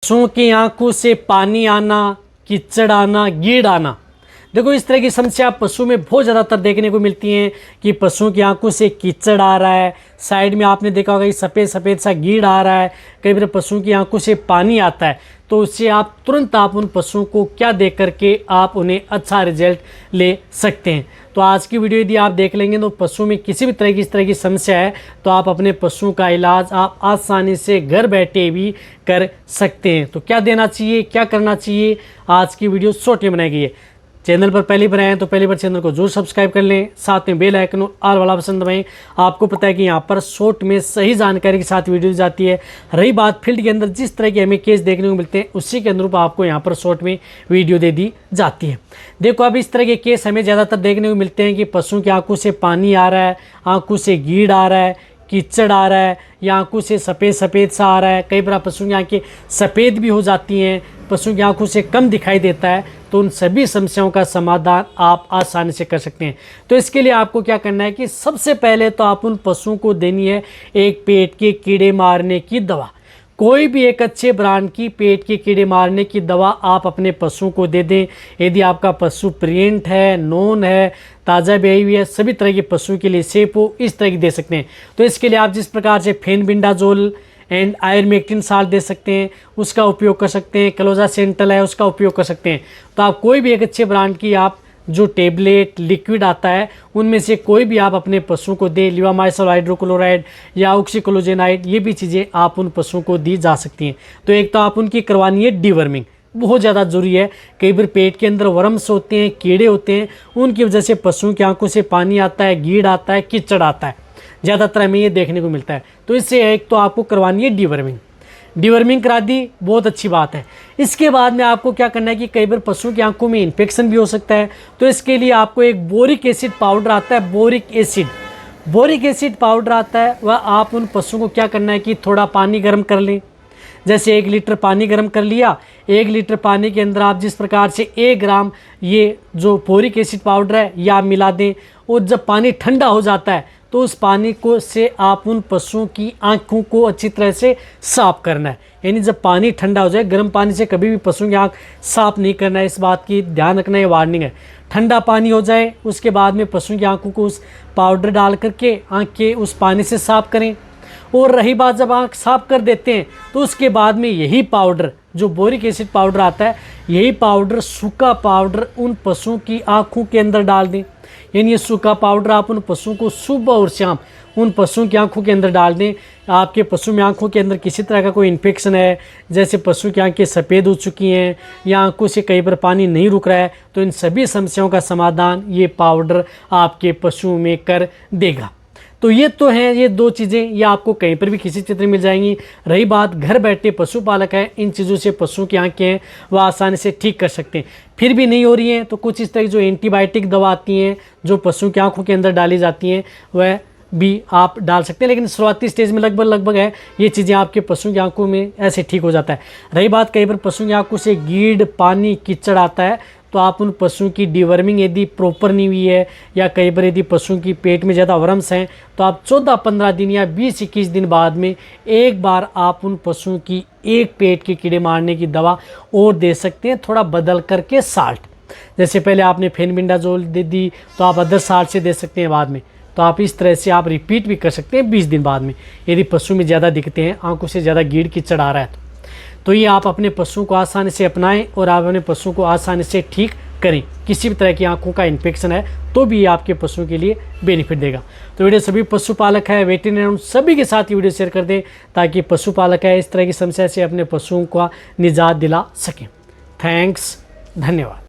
पशुओं की आंखों से पानी आना, कीचड़ आना, गीड़ आना। देखो इस तरह की समस्या पशु में बहुत ज़्यादातर देखने को मिलती हैं कि पशुओं की आंखों से कीचड़ आ रहा है, साइड में आपने देखा होगा कि सफ़ेद सफ़ेद सा गीड़ आ रहा है, कई बार पशुओं की आंखों से पानी आता है। तो उससे आप तुरंत उन पशुओं को क्या देख करके आप उन्हें अच्छा रिजल्ट ले सकते हैं। तो आज की वीडियो यदि आप देख लेंगे तो पशु में किसी भी तरह की इस तरह की समस्या है तो आप अपने पशुओं का इलाज आप आसानी से घर बैठे भी कर सकते हैं। तो क्या देना चाहिए, क्या करना चाहिए, आज की वीडियो शॉर्ट में बनाई गई है। चैनल पर पहली बार आए हैं तो पहली बार चैनल को जरूर सब्सक्राइब कर लें, साथ में बेल आइकन और ऑल वाला ऑप्शन दबाएं। आपको पता है कि यहाँ पर शॉर्ट में सही जानकारी के साथ वीडियो दी जाती है। रही बात फील्ड के अंदर जिस तरह के हमें केस देखने को मिलते हैं उसी के अनुरूप आपको यहाँ पर शॉर्ट में वीडियो दे दी जाती है। देखो अब इस तरह के केस हमें ज़्यादातर देखने को मिलते हैं कि पशुओं की आंखों से पानी आ रहा है, आंखों से गीड़ आ रहा है, कीचड़ आ रहा है या आंखों से सफ़ेद सफ़ेद सा आ रहा है। कई बार पशुओं की आंखें सफ़ेद भी हो जाती हैं, पशुओं की आंखों से कम दिखाई देता है। तो उन सभी समस्याओं का समाधान आप आसानी से कर सकते हैं। तो इसके लिए आपको क्या करना है कि सबसे पहले तो आप उन पशुओं को देनी है एक पेट के कीड़े मारने की दवा। कोई भी एक अच्छे ब्रांड की पेट के कीड़े मारने की दवा आप अपने पशुओं को दे दें। यदि आपका पशु प्रेग्नेंट है, नॉन है, ताज़ा ब्याई हुई है, सभी तरह के पशु के लिए सेफ हो, इस तरह की दे सकते हैं। तो इसके लिए आप जिस प्रकार से फेनबिंडाजोल एंड आयरमेक्टिन साल्ट दे सकते हैं उसका उपयोग कर सकते हैं, क्लोजा सेंट्रल है उसका उपयोग कर सकते हैं। तो आप कोई भी एक अच्छे ब्रांड की आप जो टेबलेट लिक्विड आता है उनमें से कोई भी आप अपने पशुओं को दें। लिवामाइसोल हाइड्रोक्लोराइड या ऑक्सीक्लोजेनाइड, ये भी चीज़ें आप उन पशुओं को दी जा सकती हैं। तो एक तो आप उनकी करवानी है डीवर्मिंग, बहुत ज़्यादा ज़रूरी है। कई बार पेट के अंदर वर्म्स होते हैं, कीड़े होते हैं, उनकी वजह से पशुओं की आंखों से पानी आता है, गीड़ आता है, कीचड़ आता है, ज़्यादातर हमें ये देखने को मिलता है। तो इससे एक तो आपको करवानी है डीवर्मिंग। डीवर्मिंग करा दी, बहुत अच्छी बात है। इसके बाद में आपको क्या करना है कि कई बार पशुओं की आंखों में इन्फेक्शन भी हो सकता है। तो इसके लिए आपको एक बोरिक एसिड पाउडर आता है, बोरिक एसिड पाउडर आता है, वह आप उन पशुओं को क्या करना है कि थोड़ा पानी गर्म कर लें। जैसे 1 लीटर पानी गर्म कर लिया, 1 लीटर पानी के अंदर आप जिस प्रकार से 1 ग्राम ये जो बोरिक एसिड पाउडर है यह आप मिला दें। और जब पानी ठंडा हो जाता है तो उस पानी को से आप उन पशुओं की आंखों को अच्छी तरह से साफ करना है। यानी जब पानी ठंडा हो जाए, गर्म पानी से कभी भी पशुओं की आंख साफ नहीं करना है, इस बात की ध्यान रखना, ये वार्निंग है। ठंडा पानी हो जाए उसके बाद में पशुओं की आंखों को उस पाउडर डाल करके आँख के उस पानी से साफ करें। और रही बात जब आँख साफ कर देते हैं तो उसके बाद में यही पाउडर जो बोरिक एसिड पाउडर आता है, यही पाउडर सूखा पाउडर उन पशुओं की आंखों के अंदर डाल दें। यानी ये सूखा पाउडर आप उन पशुओं को सुबह और शाम उन पशुओं की आंखों के अंदर डाल दें। आपके पशु में आंखों के अंदर किसी तरह का कोई इन्फेक्शन है, जैसे पशु की आंखें सफ़ेद हो चुकी हैं या आंखों से कई बार पानी नहीं रुक रहा है, तो इन सभी समस्याओं का समाधान ये पाउडर आपके पशुओं में कर देगा। तो ये तो हैं ये 2 चीज़ें, ये आपको कहीं पर भी किसी चित्र में मिल जाएंगी। रही बात घर बैठे पशुपालक है, इन चीज़ों से पशुओं की आंखें हैं वह आसानी से ठीक कर सकते हैं। फिर भी नहीं हो रही हैं तो कुछ इस तरह की जो एंटीबायोटिक दवा आती हैं जो पशुओं की आंखों के अंदर डाली जाती हैं वह भी आप डाल सकते हैं। लेकिन शुरुआती स्टेज में लगभग है ये चीज़ें आपके पशुओं की आंखों में ऐसे ठीक हो जाता है। रही बात कई बार पशुओं की आंखों से गीड़, पानी, कीचड़ आता है, तो आप उन पशुओं की डीवर्मिंग यदि प्रॉपर नहीं हुई है या कई बार यदि पशुओं की पेट में ज़्यादा वर्म्स हैं तो आप 14-15 दिन या 20-21 दिन बाद में एक बार आप उन पशुओं की एक पेट के कीड़े मारने की दवा और दे सकते हैं, थोड़ा बदल करके साल्ट। जैसे पहले आपने फेनबिंडाजोल दे दी तो आप अदर साल्ट से दे सकते हैं बाद में। तो आप इस तरह से आप रिपीट भी कर सकते हैं 20 दिन बाद में, यदि पशु में ज़्यादा दिखते हैं, आंखों से ज़्यादा गीड़ कीचड़ आ रहा है तो ये आप अपने पशुओं को आसानी से अपनाएं और आप अपने पशुओं को आसानी से ठीक करें। किसी भी तरह की आंखों का इन्फेक्शन है तो भी ये आपके पशुओं के लिए बेनिफिट देगा। तो वीडियो सभी पशुपालक है, वेटरनरी सभी के साथ ये वीडियो शेयर कर दें ताकि पशुपालक है इस तरह की समस्या से अपने पशुओं का निजात दिला सकें। थैंक्स, धन्यवाद।